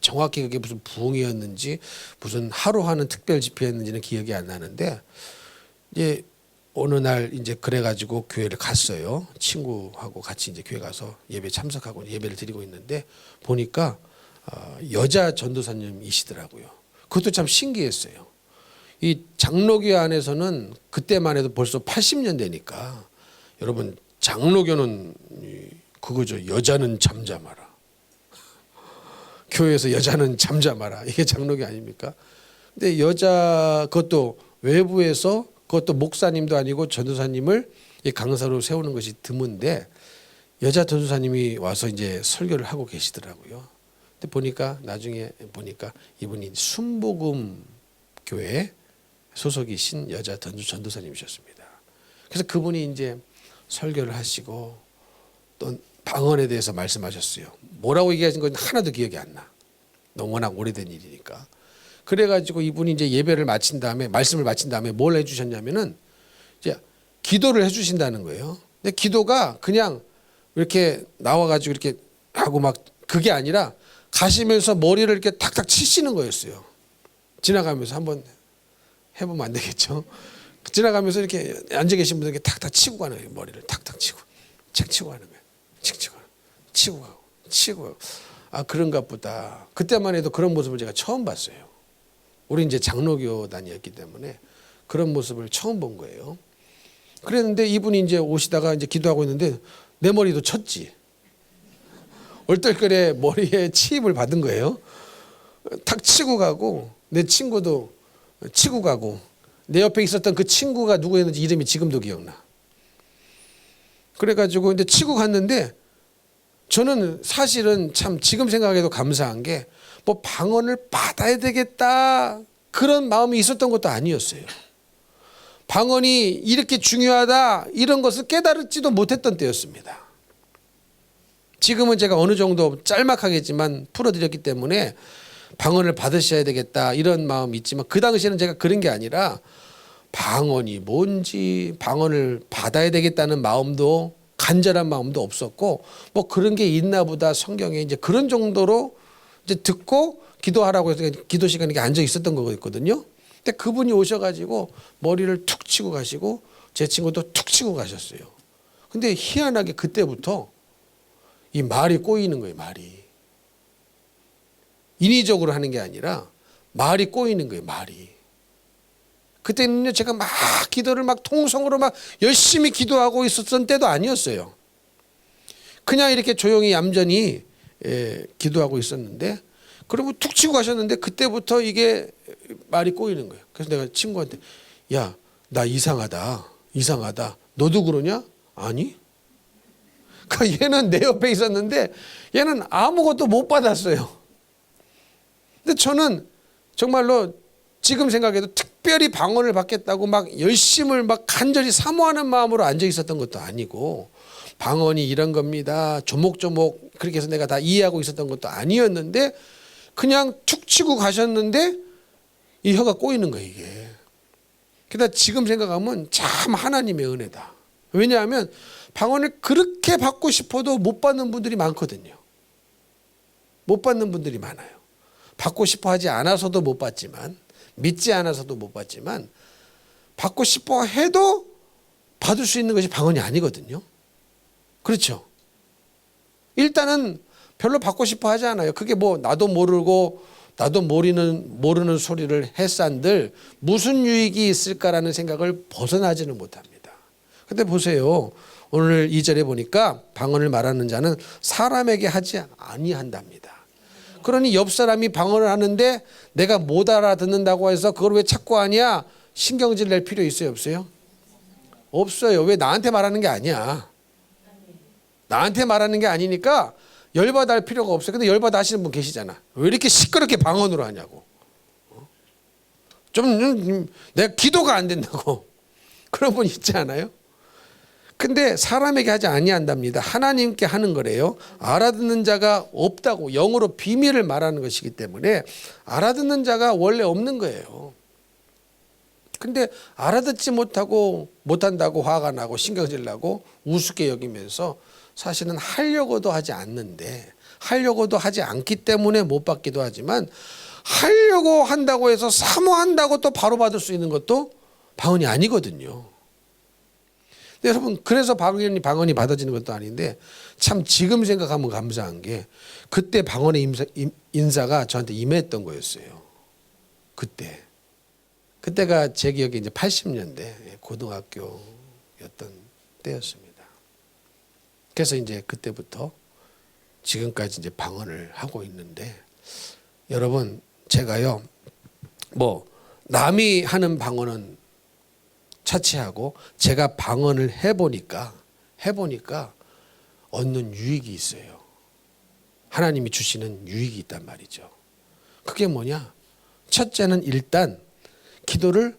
정확히 그게 무슨 부흥이었는지 무슨 하루 하는 특별 집회였는지는 기억이 안 나는데, 이제 어느 날 이제 그래가지고 교회를 갔어요. 친구하고 같이 이제 교회 가서 예배 참석하고 예배를 드리고 있는데 보니까 여자 전도사님이시더라고요. 그것도 참 신기했어요. 이 장로교 안에서는 그때만 해도 벌써 80년대니까 여러분, 장로교는 그거죠. 여자는 잠잠하라. 교회에서 여자는 잠잠하라. 이게 장로교 아닙니까? 근데 그것도 외부에서, 그것도 목사님도 아니고 전도사님을 이 강사로 세우는 것이 드문데 여자 전도사님이 와서 이제 설교를 하고 계시더라고요. 근데 보니까 나중에 보니까 이분이 순복음 교회 소속이신 여자 전도사님이셨습니다. 그래서 그분이 이제 설교를 하시고 또 방언에 대해서 말씀하셨어요. 뭐라고 얘기하신 건 하나도 기억이 안 나. 너무 워낙 오래된 일이니까. 그래가지고 이분이 이제 예배를 마친 다음에 말씀을 마친 다음에 뭘 해주셨냐면은 이제 기도를 해주신다는 거예요. 근데 기도가 그냥 이렇게 나와가지고 이렇게 하고 막 그게 아니라 가시면서 머리를 이렇게 탁탁 치시는 거였어요. 지나가면서 한번 해보면 안 되겠죠. 지나가면서 이렇게 앉아 계신 분들에게 탁탁 치고 가는 거예요. 머리를 탁탁 치고 책 치고 가는 거예요. 책 치고 가고 치고 가고 치고 가고. 아 그런가 보다. 그때만 해도 그런 모습을 제가 처음 봤어요. 우리 이제 장로교단이었기 때문에 그런 모습을 처음 본 거예요. 그랬는데 이분이 이제 오시다가 이제 기도하고 있는데 내 머리도 쳤지. 얼떨결에 머리에 치입을 받은 거예요. 탁 치고 가고 내 친구도 치고 가고 내 옆에 있었던 그 친구가 누구였는지 이름이 지금도 기억나. 그래가지고 이제 치고 갔는데 저는 사실은 참 지금 생각해도 감사한 게 뭐 방언을 받아야 되겠다 그런 마음이 있었던 것도 아니었어요. 방언이 이렇게 중요하다 이런 것을 깨달지도 못했던 때였습니다. 지금은 제가 어느 정도 짤막하겠지만 풀어드렸기 때문에 방언을 받으셔야 되겠다 이런 마음이 있지만 그 당시에는 제가 그런 게 아니라 방언이 뭔지 방언을 받아야 되겠다는 마음도 간절한 마음도 없었고 뭐 그런 게 있나 보다 성경에 이제 그런 정도로 이제 듣고 기도하라고 해서 기도 시간에 앉아 있었던 거거든요. 근데 그분이 오셔가지고 머리를 툭 치고 가시고 제 친구도 툭 치고 가셨어요. 근데 희한하게 그때부터 이 말이 꼬이는 거예요. 말이 인위적으로 하는 게 아니라 말이 꼬이는 거예요. 말이. 그때는요 제가 막 기도를 막 통성으로 막 열심히 기도하고 있었던 때도 아니었어요. 그냥 이렇게 조용히 얌전히 기도하고 있었는데 그리고 툭 치고 가셨는데 그때부터 이게 말이 꼬이는 거예요. 그래서 내가 친구한테 야, 나 이상하다. 너도 그러냐? 아니. 그러니까 얘는 내 옆에 있었는데 얘는 아무것도 못 받았어요. 근데 저는 정말로 지금 생각해도 특별히 방언을 받겠다고 막 열심을 막 간절히 사모하는 마음으로 앉아 있었던 것도 아니고 방언이 이런 겁니다. 조목조목 그렇게 해서 내가 다 이해하고 있었던 것도 아니었는데 그냥 툭 치고 가셨는데 이 혀가 꼬이는 거예요 이게. 그러다 지금 생각하면 참 하나님의 은혜다. 왜냐하면 방언을 그렇게 받고 싶어도 못 받는 분들이 많거든요. 못 받는 분들이 많아요. 받고 싶어 하지 않아서도 못 받지만 믿지 않아서도 못 받지만 받고 싶어 해도 받을 수 있는 것이 방언이 아니거든요. 그렇죠? 일단은 별로 받고 싶어 하지 않아요. 그게 뭐 나도 모르고 나도 모르는 소리를 해싼들 무슨 유익이 있을까라는 생각을 벗어나지는 못합니다. 근데 보세요. 오늘 2절에 보니까 방언을 말하는 자는 사람에게 하지 아니한답니다. 그러니 옆 사람이 방언을 하는데 내가 못 알아듣는다고 해서 그걸 왜 자꾸 하냐? 신경질 낼 필요 있어요 없어요? 없어요. 왜 나한테 말하는 게 아니야. 나한테 말하는 게 아니니까 열받아 할 필요가 없어요. 근데 열받아 하시는 분 계시잖아. 왜 이렇게 시끄럽게 방언으로 하냐고. 좀 내가 기도가 안 된다고. 그런 분 있지 않아요? 근데 사람에게 하지 아니한답니다. 하나님께 하는 거래요. 알아듣는 자가 없다고 영어로 비밀을 말하는 것이기 때문에 알아듣는 자가 원래 없는 거예요. 근데 알아듣지 못한다고 화가 나고 신경질 나고 우습게 여기면서 사실은 하려고도 하지 않는데 하려고도 하지 않기 때문에 못 받기도 하지만 하려고 한다고 해서 사모한다고 또 바로 받을 수 있는 것도 방언이 아니거든요. 근데 여러분 그래서 방언이 받아지는 것도 아닌데 참 지금 생각하면 감사한 게 그때 방언의 인사가 저한테 임했던 거였어요. 그때가 제 기억에 이제 80년대 고등학교였던 때였습니다. 그래서 이제 그때부터 지금까지 이제 방언을 하고 있는데 여러분 제가요 뭐 남이 하는 방언은 차치하고 제가 방언을 해보니까 얻는 유익이 있어요. 하나님이 주시는 유익이 있단 말이죠. 그게 뭐냐? 첫째는 일단 기도를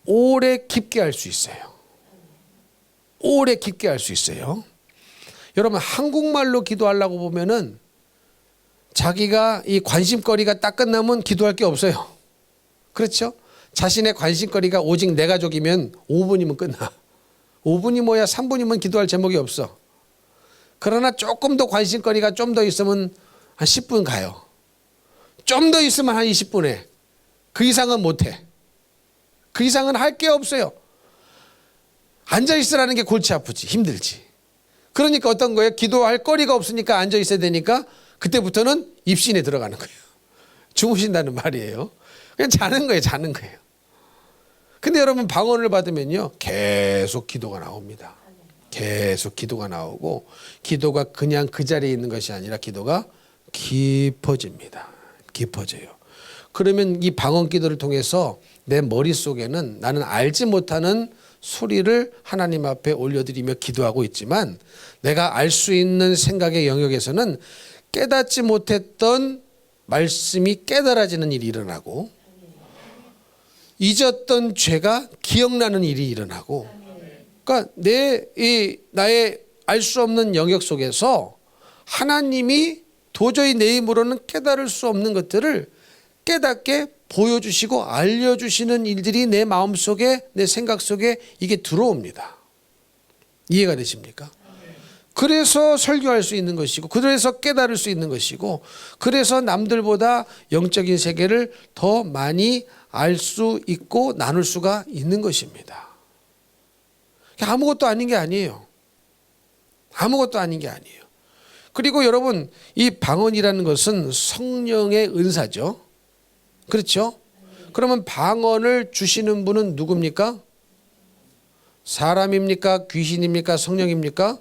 오래 깊게 할 수 있어요. 오래 깊게 할 수 있어요. 여러분 한국말로 기도하려고 보면은 자기가 이 관심거리가 딱 끝나면 기도할 게 없어요. 그렇죠? 자신의 관심거리가 오직 내 가족이면 5분이면 끝나. 5분이 뭐야 3분이면 기도할 제목이 없어. 그러나 조금 더 관심거리가 좀 더 있으면 한 10분 가요. 좀 더 있으면 한 20분 해. 그 이상은 못해. 그 이상은 할 게 없어요. 앉아있으라는 게 골치 아프지, 힘들지. 그러니까 어떤 거예요? 기도할 거리가 없으니까 앉아있어야 되니까 그때부터는 입신에 들어가는 거예요. 주무신다는 말이에요. 그냥 자는 거예요. 근데 여러분 방언을 받으면요 계속 기도가 나옵니다. 계속 기도가 나오고 기도가 그냥 그 자리에 있는 것이 아니라 기도가 깊어집니다. 깊어져요. 그러면 이 방언 기도를 통해서 내 머릿속에는 나는 알지 못하는 소리를 하나님 앞에 올려드리며 기도하고 있지만 내가 알 수 있는 생각의 영역에서는 깨닫지 못했던 말씀이 깨달아지는 일이 일어나고 잊었던 죄가 기억나는 일이 일어나고 그러니까 나의 알 수 없는 영역 속에서 하나님이 도저히 내 힘으로는 깨달을 수 없는 것들을 깨닫게 보여주시고 알려주시는 일들이 내 마음속에 내 생각 속에 이게 들어옵니다. 이해가 되십니까? 그래서 설교할 수 있는 것이고 그래서 깨달을 수 있는 것이고 그래서 남들보다 영적인 세계를 더 많이 알 수 있고 나눌 수가 있는 것입니다. 아무것도 아닌 게 아니에요. 아무것도 아닌 게 아니에요. 그리고 여러분 이 방언이라는 것은 성령의 은사죠. 그렇죠? 그러면 방언을 주시는 분은 누굽니까? 사람입니까? 귀신입니까? 성령입니까?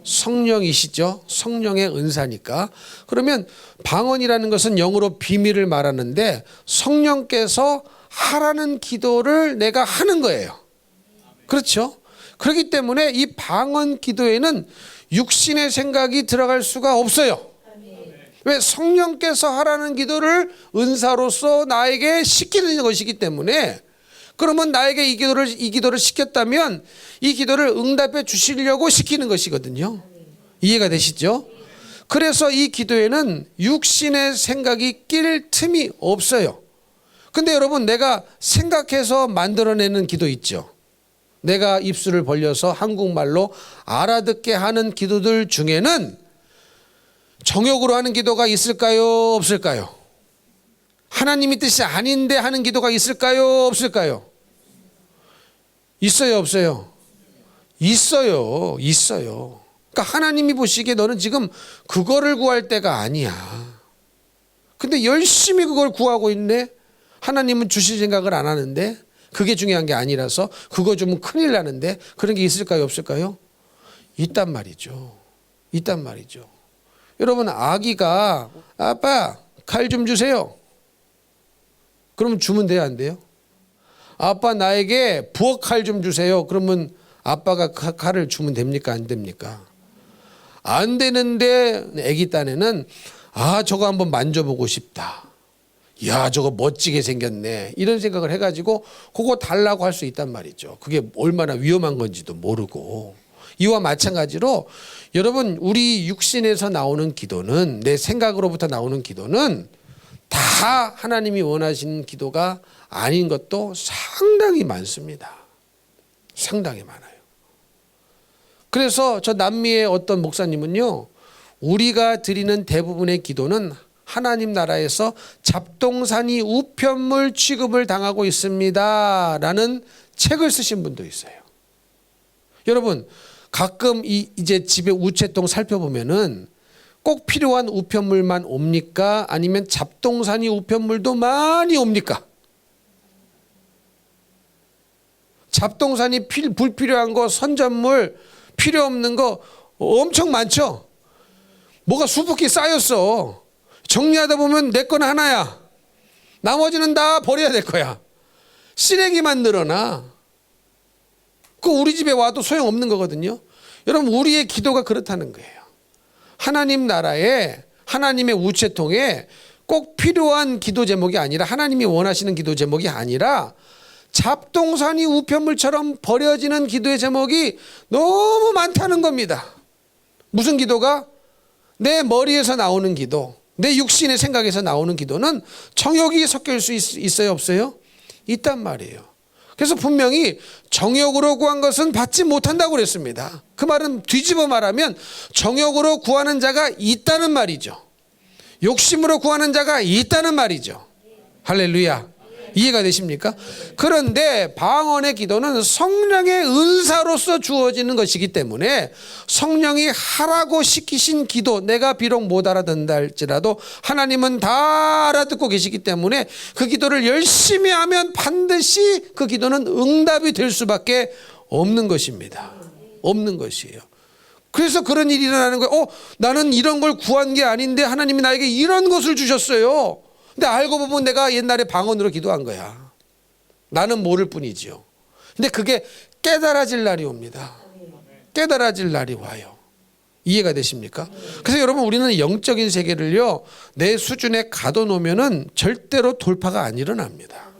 성령이시죠. 성령의 은사니까. 그러면 방언이라는 것은 영어로 비밀을 말하는데 성령께서 하라는 기도를 내가 하는 거예요. 그렇죠? 그렇기 때문에 이 방언 기도에는 육신의 생각이 들어갈 수가 없어요. 왜? 성령께서 하라는 기도를 은사로서 나에게 시키는 것이기 때문에 그러면 나에게 이 기도를 시켰다면 이 기도를 응답해 주시려고 시키는 것이거든요. 이해가 되시죠? 그래서 이 기도에는 육신의 생각이 낄 틈이 없어요. 근데 여러분 내가 생각해서 만들어내는 기도 있죠. 내가 입술을 벌려서 한국말로 알아듣게 하는 기도들 중에는 정욕으로 하는 기도가 있을까요? 없을까요? 하나님의 뜻이 아닌데 하는 기도가 있을까요? 없을까요? 있어요? 없어요? 있어요. 그러니까 하나님이 보시기에 너는 지금 그거를 구할 때가 아니야. 근데 열심히 그걸 구하고 있네? 하나님은 주실 생각을 안 하는데 그게 중요한 게 아니라서 그거 주면 큰일 나는데 그런 게 있을까요? 없을까요? 있단 말이죠. 여러분 아기가 아빠 칼 좀 주세요. 그러면 주면 돼요? 안 돼요? 아빠 나에게 부엌 칼 좀 주세요. 그러면 아빠가 칼을 주면 됩니까? 안 됩니까? 안 되는데 아기 딴에는 저거 한번 만져보고 싶다. 야 저거 멋지게 생겼네. 이런 생각을 해가지고 그거 달라고 할 수 있단 말이죠. 그게 얼마나 위험한 건지도 모르고. 이와 마찬가지로 여러분 우리 육신에서 나오는 기도는 내 생각으로부터 나오는 기도는 다 하나님이 원하시는 기도가 아닌 것도 상당히 많습니다. 상당히 많아요. 그래서 저 남미의 어떤 목사님은요 우리가 드리는 대부분의 기도는 하나님 나라에서 잡동사니 우편물 취급을 당하고 있습니다 라는 책을 쓰신 분도 있어요. 여러분 가끔 이제 집에 우체통 살펴보면은 꼭 필요한 우편물만 옵니까? 아니면 잡동사니 우편물도 많이 옵니까? 잡동사니 불필요한 거, 선전물 필요 없는 거 엄청 많죠? 뭐가 수북히 쌓였어. 정리하다 보면 내 건 하나야. 나머지는 다 버려야 될 거야. 쓰레기만 늘어나. 그 우리 집에 와도 소용없는 거거든요. 여러분 우리의 기도가 그렇다는 거예요. 하나님 나라에 하나님의 우체통에 꼭 필요한 기도 제목이 아니라 하나님이 원하시는 기도 제목이 아니라 잡동사니 우편물처럼 버려지는 기도의 제목이 너무 많다는 겁니다. 무슨 기도가? 내 머리에서 나오는 기도, 내 육신의 생각에서 나오는 기도는 정욕이 섞일 수 있어요, 없어요? 있단 말이에요. 그래서 분명히 정욕으로 구한 것은 받지 못한다고 그랬습니다. 그 말은 뒤집어 말하면 정욕으로 구하는 자가 있다는 말이죠. 욕심으로 구하는 자가 있다는 말이죠. 할렐루야. 이해가 되십니까? 그런데 방언의 기도는 성령의 은사로서 주어지는 것이기 때문에 성령이 하라고 시키신 기도, 내가 비록 못 알아듣는다 할지라도 하나님은 다 알아듣고 계시기 때문에 그 기도를 열심히 하면 반드시 그 기도는 응답이 될 수밖에 없는 것입니다. 없는 것이에요. 그래서 그런 일이 일어나는 거예요. 나는 이런 걸 구한 게 아닌데 하나님이 나에게 이런 것을 주셨어요. 근데 알고 보면 내가 옛날에 방언으로 기도한 거야. 나는 모를 뿐이지요. 근데 그게 깨달아질 날이 옵니다. 깨달아질 날이 와요. 이해가 되십니까? 그래서 여러분 우리는 영적인 세계를요 내 수준에 가둬놓으면은 절대로 돌파가 안 일어납니다.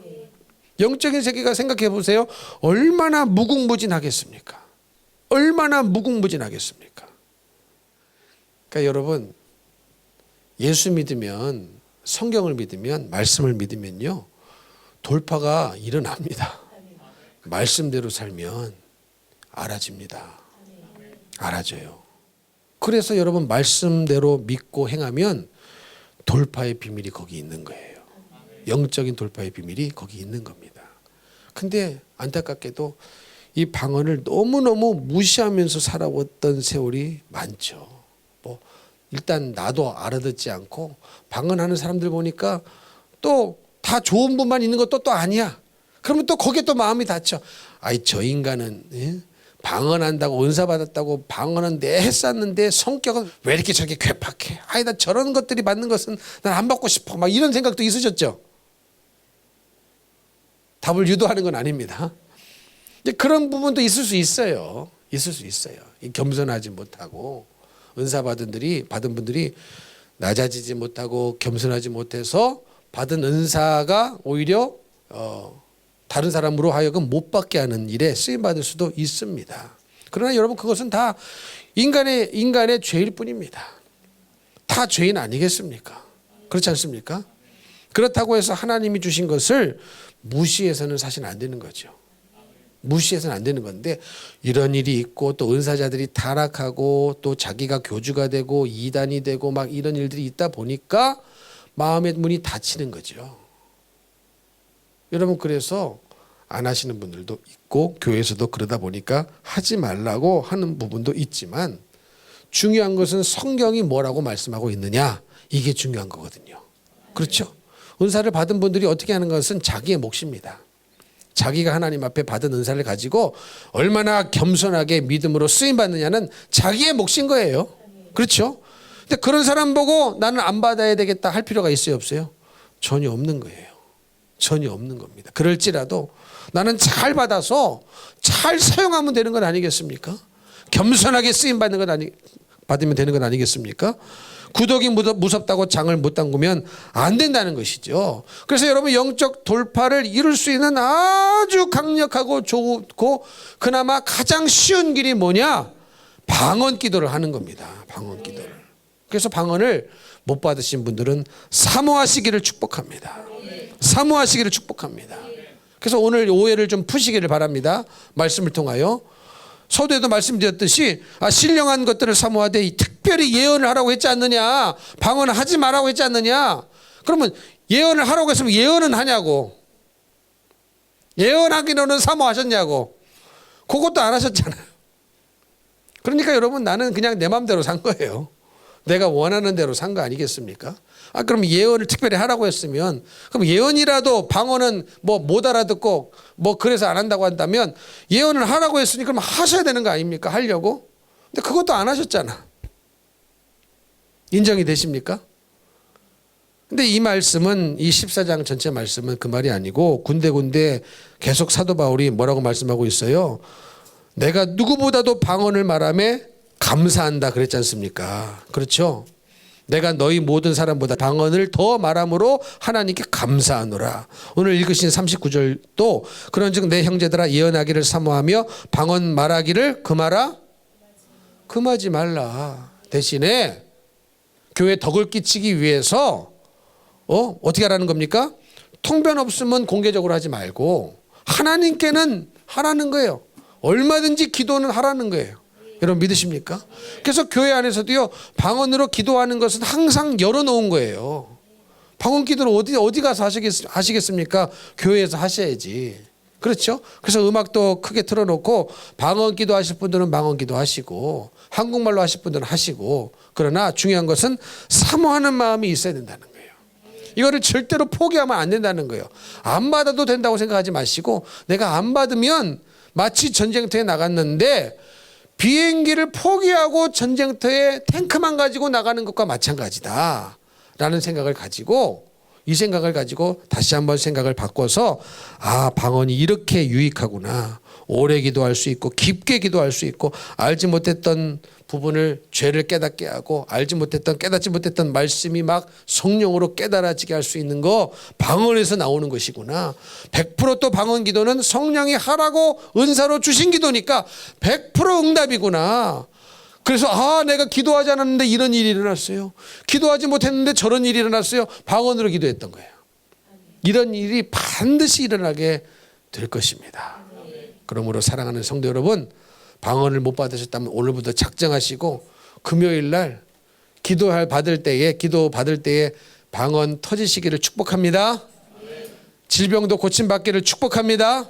영적인 세계가 생각해 보세요. 얼마나 무궁무진하겠습니까? 얼마나 무궁무진하겠습니까? 그러니까 여러분 예수 믿으면 성경을 믿으면 말씀을 믿으면요 돌파가 일어납니다. 말씀대로 살면 알아집니다. 알아져요. 그래서 여러분 말씀대로 믿고 행하면 돌파의 비밀이 거기 있는 거예요. 영적인 돌파의 비밀이 거기 있는 겁니다. 근데 안타깝게도 이 방언을 너무너무 무시하면서 살아왔던 세월이 많죠. 뭐 일단 나도 알아듣지 않고 방언하는 사람들 보니까 또 다 좋은 분만 있는 것도 또 아니야. 그러면 또 거기에 또 마음이 닫혀. 아이 저 인간은 방언한다고 은사 받았다고 방언은 내 했었는데 성격은 왜 이렇게 저렇게 괴팍해. 아이 나 저런 것들이 받는 것은 난 안 받고 싶어. 막 이런 생각도 있으셨죠. 답을 유도하는 건 아닙니다. 그런 부분도 있을 수 있어요. 있을 수 있어요. 겸손하지 못하고 은사 받은 분들이 낮아지지 못하고 겸손하지 못해서 받은 은사가 오히려 다른 사람으로 하여금 못 받게 하는 일에 쓰임 받을 수도 있습니다. 그러나 여러분 그것은 다 인간의 죄일 뿐입니다. 다 죄인 아니겠습니까? 그렇지 않습니까? 그렇다고 해서 하나님이 주신 것을 무시해서는 사실 안 되는 거죠. 무시해서는 안 되는 건데 이런 일이 있고 또 은사자들이 타락하고 또 자기가 교주가 되고 이단이 되고 막 이런 일들이 있다 보니까 마음의 문이 닫히는 거죠. 여러분 그래서 안 하시는 분들도 있고 교회에서도 그러다 보니까 하지 말라고 하는 부분도 있지만 중요한 것은 성경이 뭐라고 말씀하고 있느냐 이게 중요한 거거든요. 그렇죠? 은사를 받은 분들이 어떻게 하는 것은 자기의 몫입니다. 자기가 하나님 앞에 받은 은사를 가지고 얼마나 겸손하게 믿음으로 쓰임받느냐는 자기의 몫인 거예요. 그렇죠? 근데 그런 사람 보고 나는 안 받아야 되겠다 할 필요가 있어요, 없어요? 전혀 없는 거예요. 전혀 없는 겁니다. 그럴지라도 나는 잘 받아서 잘 사용하면 되는 건 아니겠습니까? 겸손하게 쓰임받는 건 받으면 되는 건 아니겠습니까? 구덕이 무섭다고 장을 못 담그면 안 된다는 것이죠. 그래서 여러분 영적 돌파를 이룰 수 있는 아주 강력하고 좋고 그나마 가장 쉬운 길이 뭐냐? 방언 기도를 하는 겁니다. 방언 기도를. 그래서 방언을 못 받으신 분들은 사모하시기를 축복합니다. 사모하시기를 축복합니다. 그래서 오늘 오해를 좀 푸시기를 바랍니다. 말씀을 통하여. 서두에도 말씀드렸듯이 신령한 것들을 사모하되 특별히 예언을 하라고 했지 않느냐, 방언을 하지 말라고 했지 않느냐. 그러면 예언을 하라고 했으면 예언은 하냐고, 예언하기로는 사모하셨냐고. 그것도 안 하셨잖아요. 그러니까 여러분 나는 그냥 내 마음대로 산 거예요. 내가 원하는 대로 산 거 아니겠습니까? 그럼 예언을 특별히 하라고 했으면 그럼 예언이라도 방언은 뭐 못 알아듣고 뭐 그래서 안 한다고 한다면 예언을 하라고 했으니 그럼 하셔야 되는 거 아닙니까? 하려고. 근데 그것도 안 하셨잖아. 인정이 되십니까? 근데 이 말씀은 이 14장 전체 말씀은 그 말이 아니고 군데군데 계속 사도 바울이 뭐라고 말씀하고 있어요? 내가 누구보다도 방언을 말하며 감사한다 그랬지 않습니까? 그렇죠? 내가 너희 모든 사람보다 방언을 더 말함으로 하나님께 감사하노라. 오늘 읽으신 39절도 그런즉 내 형제들아 예언하기를 사모하며 방언 말하기를 금하지 말라. 대신에 교회 덕을 끼치기 위해서 어떻게 하라는 겁니까? 통변 없으면 공개적으로 하지 말고 하나님께는 하라는 거예요. 얼마든지 기도는 하라는 거예요. 여러분 믿으십니까? 그래서 교회 안에서도요 방언으로 기도하는 것은 항상 열어놓은 거예요. 방언 기도를 어디 가서 하시겠습니까? 교회에서 하셔야지. 그렇죠? 그래서 음악도 크게 틀어놓고 방언 기도하실 분들은 방언 기도하시고 한국말로 하실 분들은 하시고, 그러나 중요한 것은 사모하는 마음이 있어야 된다는 거예요. 이거를 절대로 포기하면 안 된다는 거예요. 안 받아도 된다고 생각하지 마시고, 내가 안 받으면 마치 전쟁터에 나갔는데 비행기를 포기하고 전쟁터에 탱크만 가지고 나가는 것과 마찬가지다 라는 생각을 가지고, 이 생각을 가지고 다시 한번 생각을 바꿔서 방언이 이렇게 유익하구나. 오래 기도할 수 있고 깊게 기도할 수 있고 알지 못했던 부분을 죄를 깨닫게 하고 깨닫지 못했던 말씀이 막 성령으로 깨달아지게 할 수 있는 거 방언에서 나오는 것이구나. 100% 또 방언 기도는 성령이 하라고 은사로 주신 기도니까 100% 응답이구나. 그래서 내가 기도하지 않았는데 이런 일이 일어났어요. 기도하지 못했는데 저런 일이 일어났어요. 방언으로 기도했던 거예요. 이런 일이 반드시 일어나게 될 것입니다. 그러므로 사랑하는 성도 여러분, 방언을 못 받으셨다면 오늘부터 작정하시고 금요일 날 기도 받을 때에 방언 터지시기를 축복합니다. 질병도 고침받기를 축복합니다.